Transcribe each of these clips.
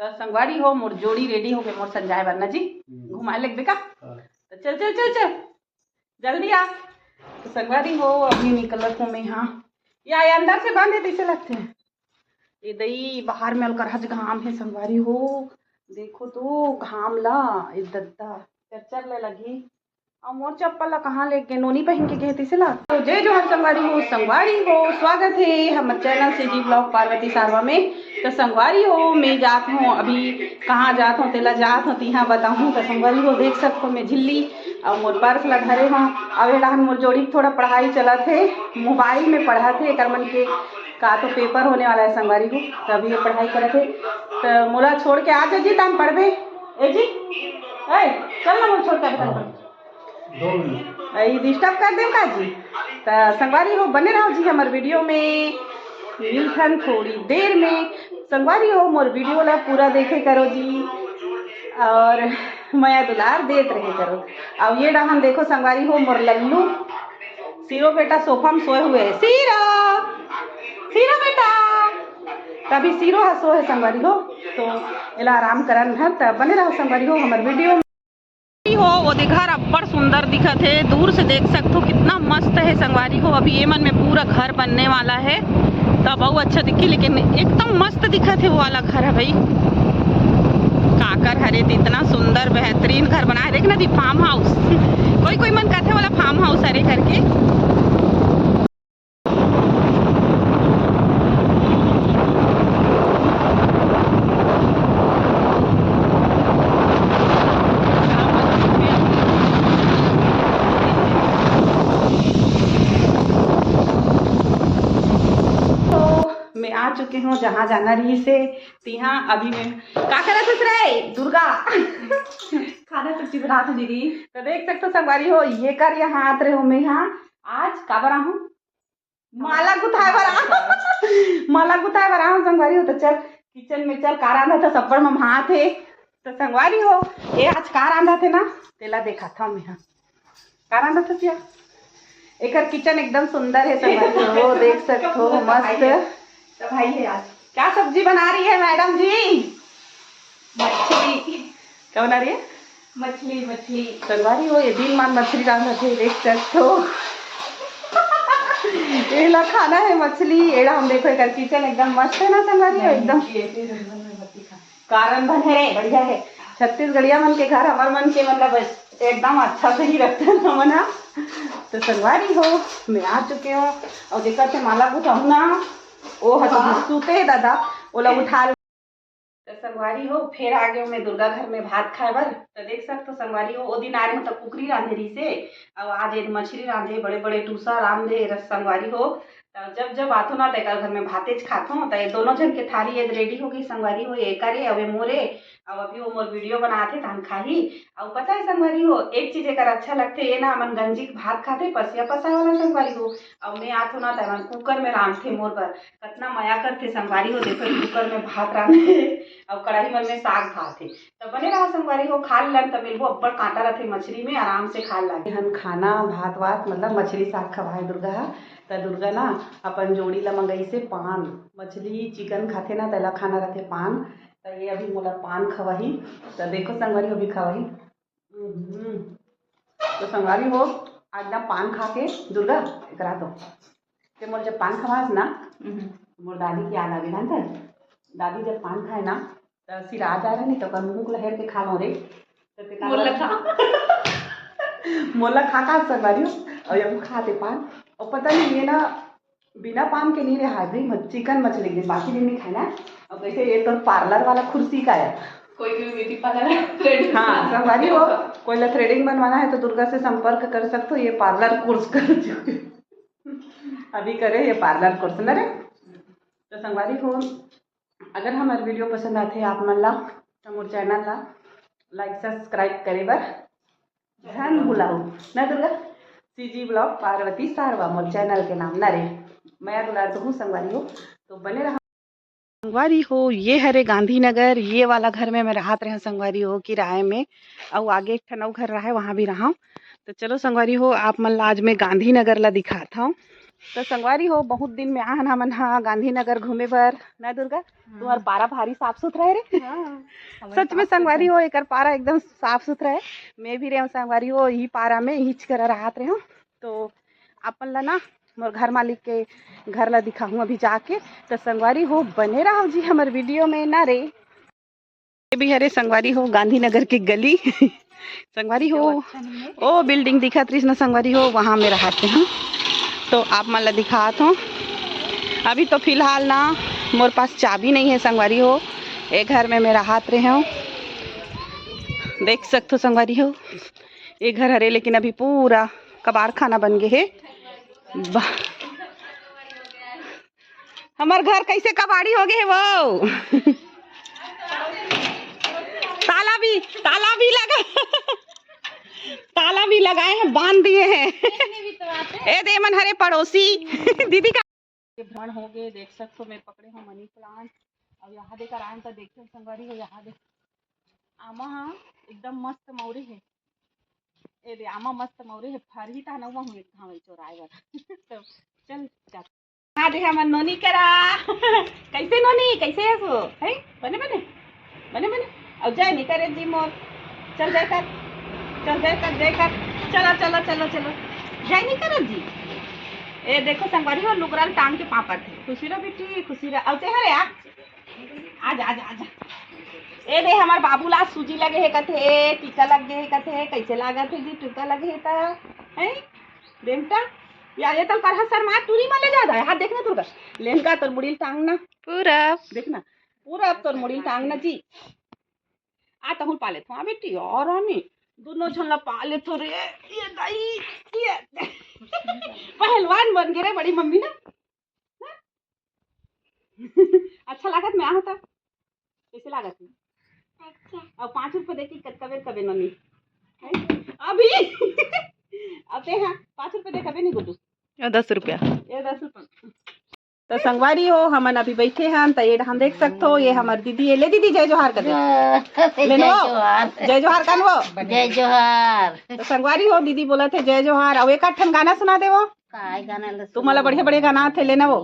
तो संगवारी हो मोर जोड़ी रेडी हो गए मोर संजाय बनना जी घुमा ले बेका तो चल चल चल चल जल्दी आ। तो संगवारी हो अभी निकलत हूँ मैं यहाँ या अंदर से बांधे कैसे लगते हैं ये दई बाहर में अलकर हज घाम है संगवारी हो देखो तो घाम ला इद्दता चर ले लगी और मोर चप्पल ला कहाँ लेके नोनी पहन के गए तीसे ला। तो जय जोहर संगवारी हो स्वागत है हमारे चैनल से जी ब्लॉग पार्वती सारवा में। तो संगवारी हो मैं जात हूँ अभी कहाँ जात हूँ तेला जात हूँ तिहाँ बताऊँ। तो संगवारी हो देख सकते हो मैं झिल्ली और मोर पर्स ला धरे हूँ अब एला मोर जोड़ी थोड़ा पढ़ाई चला थे मोबाइल में पढ़ा थे कर मन के का तो पेपर होने वाला है संगवारी को तभी ये पढ़ाई करे थे। तो मोला छोड़ के आ जा जी तान पढ़बे ए जी चल ना मोला छोड़ के डिस्टर्ब कर दे का जी। तो संगवारी हो बने रहो जी हमारे वीडियो में मिलथन थोड़ी देर में। संगवारी हो मोर वीडियो ला पूरा देखे करो जी और माया दुलार देते रहे करो। अब ये हम देखो संगवारी हो मोर लल्लू सीरो बेटा सोफा में सोए हुए है सीरो सीरो बेटा तभी सीरो है सो है संगवारी हो तो एला आराम करन है। तो बने रहो संगवारी हो हमारे वीडियो हो वो घर अब्बड़ सुंदर दिखत है दूर से देख सकते हो कितना मस्त है संगवारी हो। अभी ये मन में पूरा घर बनने वाला है तब बहुत अच्छा दिखी लेकिन एकदम मस्त दिखत है वो वाला घर है भाई काकर हरे तो इतना सुंदर बेहतरीन घर बनाए देख ना दी फार्म हाउस कोई मन कहते वाला फार्म हाउस हरे करके। मैं आ चुके हूँ जहाँ जाना रही से तिहा अभी मैं का करत हस रे दुर्गा खाना तो चिबरा था दीदी। तो देख सकते हो संगवारी हो ये कर यहाँ आत रहे हो मैं यहाँ आज का बरा हूँ माला गुथाए बरा माला गुथाए बरा हूँ संगवारी हो। तो चल किचन में चल कार आंधा था सब्बर में वहाँ थे। तो संगवारी हो ये आज कार आंधा थे ना तेला देखा था मैं यहाँ कार आंधा था क्या एक किचन एकदम सुंदर है संगवारी हो देख सकते हो मस्त तो भाई है आज क्या सब्जी बना रही है मैडम जी मछली क्या बना रही है मछली संगवारी हो ये दिन मान मछली डाल थे देख सकते हो एला खाना है मछली एड़ा हम देखो एक किचन एकदम मस्त है ना संगवारी हो एकदम कारण बन है रे बढ़िया है छत्तीसगढ़िया मन के घर हमार मन के मतलब एकदम अच्छा से ही रखता है मना। तो संगवारी हो मैं आ चुके हूँ और देखा थे माला गुथाऊ ना ओ सूते दादा ओला उठा। तो संगवारी हो फिर आ गए मैं दुर्गा घर में भात खाए बर। तो देख सकते हो संगवारी हो वो दिन आ रहे हो तो कुकरी रांधे रही से अब आज एक मछली रांधे बड़े बड़े टूसा रांधे रस संगवारी हो। तो जब आतो ना तो घर में भातेज खातो तो ये दोनों जन के थाली ये रेडी हो गई संगवारी हो ये करे अब मोरे अब अभी वो मोर वीडियो बनाते धान खाही। अब पता है संगवारी हो एक चीज एक अच्छा लगते ये ना मन गंजी भात खाते पसिया पसाए वाला संगवारी हो। अब मैं आतो ना तो मन कुकर में रांधते मोर पर कितना माया करते संगवारी हो देखो कुकर में भात रांधे अब कढ़ाई मन में साग भाते। तो बने रहा संगवारी हो खा लन तब मिलबो अब्बड़ कांटा रहते मछली में आराम से खा लागे हम खाना भात वात मतलब मछली साग खवाए दुर्गा। तो दुर्गा ना अपन जोड़ी ला मंगई से पान मछली चिकन खाते ना तेला खाना रहते पान। तो ये अभी मोला पान खवाही। तो देखो संगवारी हो भी खवाही तो संगवारी हो आज ना पान खा के दुर्गा करा दो तो मोर जब पान खवास ना मोर दादी की याद आ गई ना दादी जब पान खाए ना तो सिर आ जा रहा नहीं तो मुँह लहर के खा लो रे मोला खा संगवारी हो और जब खाते पान और पता नहीं ये ना बिना पान के नहीं रहा भाई चिकन मछली के बाकी दिन नहीं खाना। और कैसे ये तो पार्लर वाला कुर्सी का है कोई ब्यूटी पार्लर हाँ संगवारी हो कोई ला थ्रेडिंग बनवाना है तो दुर्गा से संपर्क कर सकते हो ये पार्लर कोर्स कर चुके अभी करे ये पार्लर कोर्स ना रे। तो संगवारी हो अगर हमारे वीडियो पसंद आते आप मन ला तो मोर चैनल ला लाइक सब्सक्राइब करे बर ध्यान भुलाओ ना दुर्गा सीजी ब्लॉग पार्वती सारवा मोर चैनल के नाम ना रे मैं दुलार तो हूँ संगवारी हो। तो बने रहा संगवारी हो ये हरे गांधीनगर ये वाला घर में मैं राहत रहे संगवारी हो किराए में और आगे एक ठनऊ घर रहा है वहाँ भी रहा। तो चलो संगवारी हो आप मन ला आज मैं गांधीनगर ला दिखाता हूँ तो संगवारी हो बहुत दिन में आहन हमन हा गांधीनगर घूमे बर ना दुर्गा। तुम्हार पारा भारी साफ सुथरा है रे। सच में संगवारी हो एक पारा एकदम साफ सुथरा है। मैं भी रहे संगवारी हो यही पारा में हिच कर राहत रहे हो। तो अपन ला ना मोर घर मालिक के घर ला दिखाऊँ अभी जाके। तो संगवारी हो बने रहो जी हमारे वीडियो में ना रे। ये भी हरे संगवारी हो गांधीनगर की गली। संगवारी हो ओ बिल्डिंग दिखत रही ना संगवारी हो वहाँ में रहते हैं। तो आप मन ला दिखात हूँ। अभी तो फिलहाल ना मोर पास चाबी नहीं है संगवारी हो। एक घर में मैं रहत रहे हूँ, देख सकते हो संगवारी हो। ये घर हरे लेकिन अभी पूरा कबाड़ खाना बन गए है। हमार घर कैसे कबाड़ी हो गए है वो। ताला भी लगा ताला भी लगाए हैं, बांध दिए हैं। ए दे मन हरे पड़ोसी दीदी का भ्रमण हो गए। देख सकते हो मैं पकड़े हूँ मनी प्लांट और यहाँ देकर आए तो देखते हो संगवारी हो यहाँ देख आमा हाँ एकदम मस्त मौरी है। ए दे आमा मस्त मौरी है फरही था ना वहाँ हमें चोराए बर। तो चल हाँ देखा मन नोनी करा। कैसे नोनी कैसे है सो है बने बने बने बने अब जाए नहीं करे जी मोर चल जाए कर चलो चलो चलो चलो जाए नहीं कर जी। ए देखो संगवारी हो लुगराल टांग के पापा थे। खुशी रहो बेटी खुशी रहो अब हरे आजा आजा आजा। ए दे हमार बाबूला सूजी लगे है कथे टीका लग गए है कथे कैसे लागत है जी टीका लगे है ता हैं बेटा या ये तो कर सर मार टूरी माले जा रहा है। हाथ देखना तुरका लेनका तोर मुड़ी टांगना पूरा देखना पूरा अब तोर मुड़ी टांगना जी। आ तहुल पाले थो बेटी और हमें दोनों झल्ला पाले थो रे। ये दाई ये पहलवान बन गए रे बड़ी मम्मी ना। अच्छा लागत मैं होता कैसे लागत है अच्छा। और 5 रुपये देखी कबे कबे ननी अभी अबे हाँ 5 रुपये दे कबे नहीं गुड्डू 10 रुपया ये 10 रुपये। तो संगवारी हो हमन अभी बैठे हैं तो ये हम देख सकते हो ये हमारी दीदी है। ले दीदी जय जोहार कर दे ले लो जय जोहार कर वो जय जोहार। तो संगवारी हो दीदी बोला थे जय जोहार और एक ठन गाना सुना दे वो तुम्हारा बढ़िया बढ़िया गाना थे लेना वो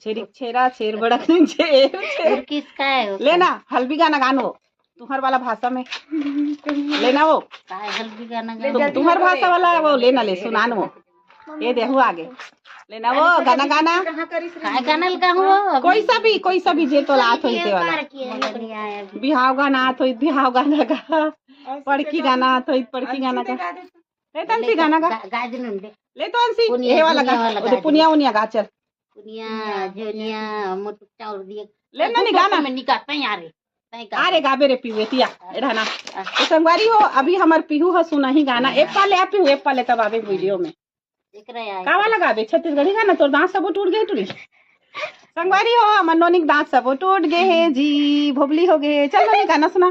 छेरी छेरा छेर बड़क छेर किसका है लेना हल्बी गाना गानो तुम्हार वाला भाषा में लेना वो हल्बी गाना तुम्हार भाषा वाला वो लेना ले सुनान वो ये देखो आगे लेना वो गाना गाना गाना लगा हो कोई सा भी जे तो लात होई ते वाला बिहाव गाना आत होई बिहाव गाना गा पड़की गाना आत होई पड़की गाना गा ले तंसी गाना गा ले तो अंसी ये वाला गा पुनिया उनिया गा चल पुनिया जोनिया मोटू चाउर दिए ले ना नहीं गाना में निकालता यार अरे गाबे रे पीवे तिया रहना। तो संगवारी हो अभी हमार पीहू ह सुना ही गाना एक पाले आप पीहू एक पाले तब आवे वीडियो में का वाला गाबे छत्तीसगढ़ी गाना तोर दांत सब टूट गए टूटी। संगवारी हो हमर नोनी दांत सब टूट गए है जी भोबली हो गए। चल नोनी गाना सुना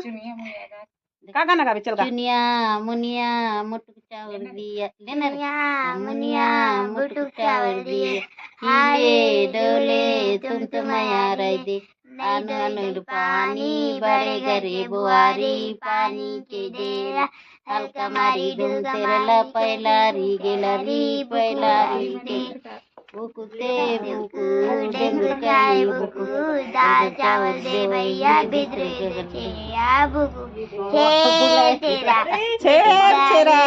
का गाना गाबे चल गा दुनिया मुनिया मोटू चावल दिया लेना मुनिया मोटू चावल दिया हिले डोले तुम माया रह दे अनु पानी बड़े गरे बुआरी पानी के डेरा हल्का मारी डूम तेरला पैलारी गेलारी पैलारी के बुकुते बुकु डेंगुकाई बुकु दाल चावल दे भैया बिदरे छेया बुकु छेरा छेरा।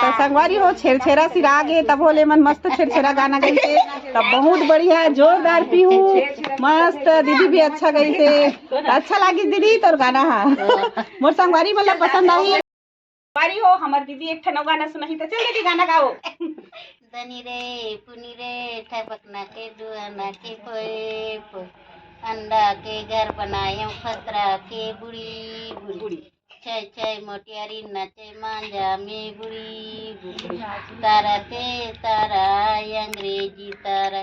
तो संगवारी हो छेरछेरा सिरा गे तब होले मन मस्त छेरछेरा गाना गई थे तब बहुत बढ़िया जोरदार पीहू मस्त दीदी भी अच्छा गई थे अच्छा लगी दीदी तोर गाना हा मोर संगवारी मतलब पसंद आई। संगवारी हो हमार दीदी एक ठन गाना सुनाही तो चल दीदी गाना गाओ दनी रे पुनी रे ठपकना के दुआना के पोए अंडा के घर बनाए खतरा के बुड़ी बुड़ी छय छय मोटियारी नचे मांझा में बुड़ी बुड़ी तारा ते तारा अंग्रेजी तारा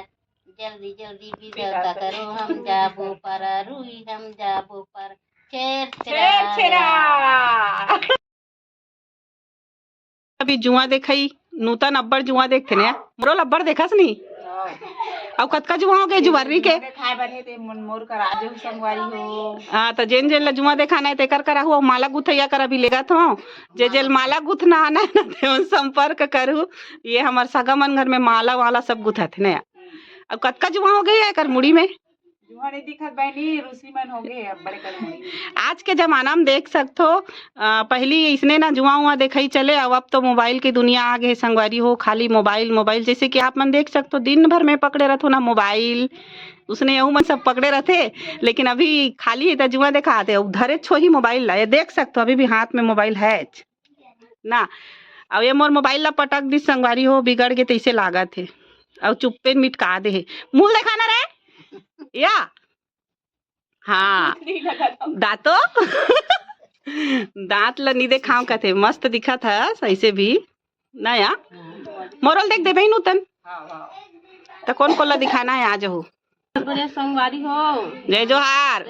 जल्दी जल्दी विदा करो हम जाबो पर रुई हम जाबो पर छेर छेरा। अभी जुआ देखई नूतन अब्बड़ जुआ देखते ने मोरो अब्बड़ देखस नहीं और कतका जुआ हो गए जुआरी के खाए बने ते मोर करा दे संगवारी हो। हाँ तो जेन जेन ला जुआ देखाना है तेकर करा हुआ माला गुथैया करा भी लेगा तो जे जेल माला गुथना आना है ना ते संपर्क करू। ये हमार सगा मन घर में माला वाला सब गुथा थे नया। अब कतका जुआ हो गई है कर मुड़ी में जुआ नहीं दिखत बहनी रूसी मन हो गए अब बड़े कर मुड़ी। आज के जमाना में देख सकते हो पहली इसने ना जुआ हुआ देखा ही चले अब तो मोबाइल की दुनिया आ गई संगवारी हो। खाली मोबाइल मोबाइल जैसे कि आप मन देख सकते हो दिन भर में पकड़े रहते हो ना मोबाइल उसने यू मन सब पकड़े रहते। लेकिन अभी खाली तो जुआ दिखाते उधरे छो ही मोबाइल ला ये देख सकते हो अभी भी हाथ में मोबाइल है ना। अब ये मोर मोबाइल ला पटक दी संगवारी हो बिगड़ के तैसे लागत है और चुप्पे मिटका दे मुंह दिखाना रे या हाँ दांतो दांत ला नहीं देखाओ कथे मस्त दिखा था ऐसे भी नया मोरल देख दे भाई नूतन तो कौन कौन ला दिखाना है आज हो बढ़िया संगवारी हो। जय जोहार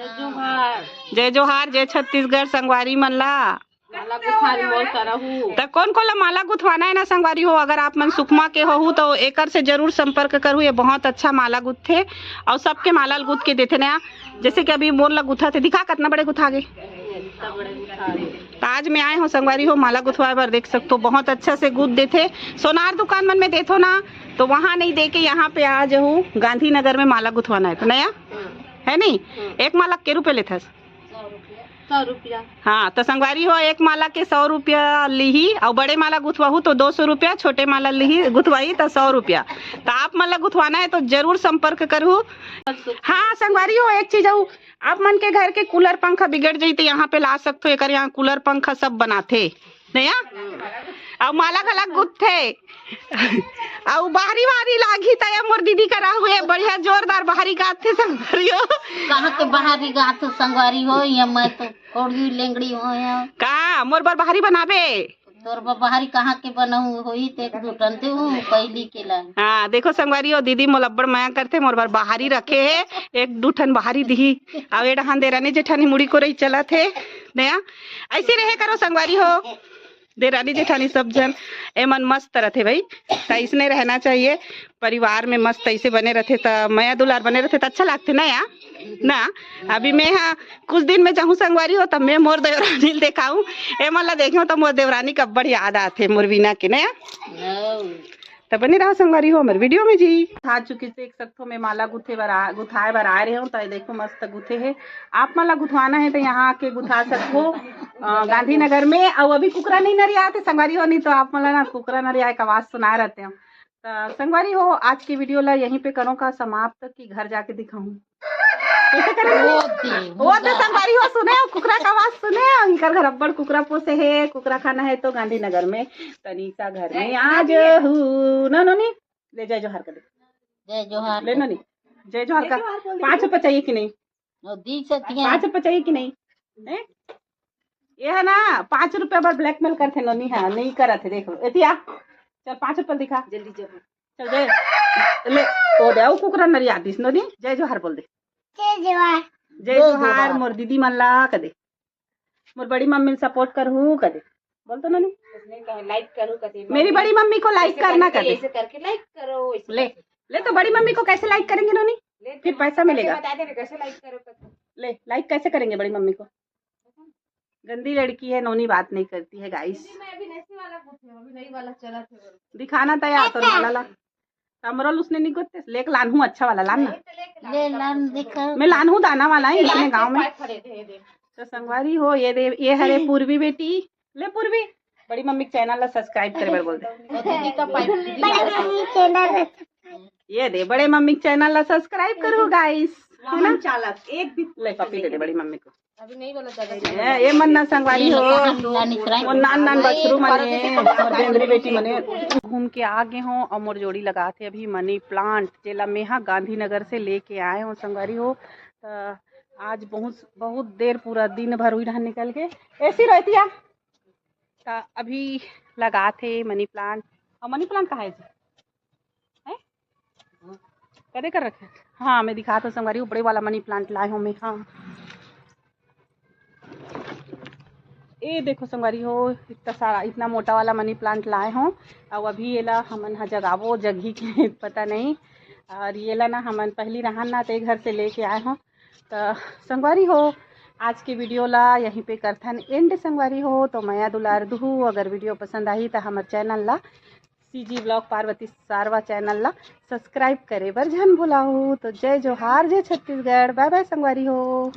जय जोहार जय छत्तीसगढ़ संगवारी मन ला माला गुथारी मोर करहु तो कौन कौन ला माला गुथवाना है ना संगवारी हो। अगर आप मन सुकमा के हो तो एकर से जरूर संपर्क करू। ये बहुत अच्छा माला गुथे और सबके माला गुथ के देते ना जैसे कि अभी मोर ला गुथा थे दिखा कितना बड़े गुथा गए। आज में आए हो संगवारी हो माला गुथवाए बार देख सकते हो बहुत अच्छा से गुथ देते। सोनार दुकान मन में देते हो ना तो वहाँ नहीं दे के यहाँ पे आ जाओ गांधीनगर में माला गुथवाना है तो नया है नहीं। एक माला के रुपये लेते 100 रुपया। हाँ तो संगवारी हो एक माला के 100 रुपया ली और बड़े माला गुथवाहू तो 200 रुपया छोटे माला ली गुथवाई तो 100 रुपया। तो आप माला गुथवाना है तो जरूर संपर्क करू। हाँ संगवारी हो एक चीज आऊ आप मन के घर के कूलर पंखा बिगड़ जाई तो यहाँ पे ला सकते हो। एक यहाँ कूलर पंखा सब बनाते नया और माला गला गुथे और बाहरी बाहरी लागी तय मोर दीदी करा हुए बढ़िया जोरदार बाहरी गाते संगवारी हो। कहाँ के बाहरी गात संगवारी हो या मैं तो कोड़ी लेंगड़ी हो या का मोर बार बाहरी बनाबे तोर बाहरी कहाँ के बनाऊ होई ते एक दुटन ते हूँ पहली के ला। हाँ देखो संगवारी हो दीदी मोलब्बड़ माया करते मोर बार बाहरी रखे है एक दुठन बाहरी दी और एडा हां देरानी जेठानी मुड़ी को रही चला थे नया ऐसे रहे करो संगवारी हो। देरानी जेठानी सब जन एमन मस्त रहते भाई तो इसने रहना चाहिए परिवार में मस्त ऐसे बने रहते तो माया दुलार बने रहते तो अच्छा लगते ना या ना। अभी मैं हाँ कुछ दिन में जाऊँ संगवारी हो तब मैं मोर देवरानी दिखाऊं एमन ला देखूं तो मोर देवरानी का बड़ी याद आते मोरवीना के नया तो बने रहो संगवारी हो हमारे वीडियो में जी। आ चुकी देख सकते हो मैं माला गुथाए बार आ रहे हूँ तो देखो मस्त गुथे है। आप माला गुथवाना है तो यहाँ आके गुथा सकते हो गांधीनगर में। और अभी कुकरा नहीं नरी आते संगवारी हो नहीं तो आप मला ना कुकरा नरी आए का आवाज सुना रहते हो। तो संगवारी हो आज की वीडियो ला यहीं पे करो का समाप्त की घर जाके दिखाऊं कैसे करेंगे वो तो संगवारी हो सुने कुकरा का आवाज सुने इनकर घर अब्बड़ कुकरा पोसे है कुकरा खाना है तो गांधीनगर में तनीसा घर में आज ना नोनी ले जय जोहार कर जय जोहार ले नोनी जय जोहार का 5 रुपये चाहिए कि नहीं 5 रुपये चाहिए कि नहीं ये है ना 5 रुपये बार ब्लैकमेल करते नोनी हाँ नहीं करा थे देख लो एतिया चल 5 रुपये दिखा जल्दी चल जय ले ओ दे कुकरा नरी आदिस नोनी जय जोहार बोल दे जय जोहार मोर दीदी मन ला कदे मोर बड़ी मम्मी सपोर्ट करू कदे बोल तो ननी लाइक करो कदे मेरी बड़ी मम्मी को लाइक करना कदे ऐसे करके लाइक करो ले तो बड़ी मम्मी को कैसे लाइक करेंगे नोनी फिर पैसा मिलेगा बता दे कैसे लाइक करो ले लाइक कैसे करेंगे बड़ी मम्मी को गंदी लड़की है नोनी बात नहीं करती है गाइस दिखाना था यार तो माला ला कमरल उसने नहीं करते लेक लान हूँ अच्छा वाला लान ना ले लान दिखा मैं लान हूँ दाना वाला है इसने गांव में तो संगवारी हो ये हरे पूर्वी बेटी ले पूर्वी बड़ी मम्मी चैनल ला सब्सक्राइब करे बार बोल दे ये दे बड़े मम्मी चैनल ला सब्सक्राइब करो गाइस है ना चालक एक भी ले पपी दे दे बड़ी मम्मी को अभी नहीं बोला ये मन ना संगवारी हो और नान बछरू मने और बेंद्री बेटी मने घूम के आ गए हो और मोर जोड़ी लगाते अभी मनी प्लांट जेला मेहा गांधीनगर से लेके आए हो संगवारी हो। तो आज बहुत देर पूरा दिन भर हुई रहन निकल के ऐसी रहती है तो अभी लगाते मनी प्लांट और मनी प्लांट कहाँ है कदे कर रखे हाँ मैं दिखाता हूँ संगवारी बड़े वाला मनी प्लांट लाए हूँ मैं हाँ ये देखो संगवारी हो इतना सारा इतना मोटा वाला मनी प्लांट लाए हों और अभी ये ला हमन हा जगावो जगी के पता नहीं और ये ला ना हमन पहली रहन ना ते घर से लेके आए हों। तो संगवारी हो आज की वीडियो ला यहीं पे करथन एंड संगवारी हो। तो माया दुलार दुहू अगर वीडियो पसंद आई तो हमारे चैनल ला सीजी ब्लॉग पार्वती सारवा चैनल ला सब्सक्राइब करे बर झन भुलाहू। तो जय जोहार, जय छत्तीसगढ़, बाय बाय संगवारी हो।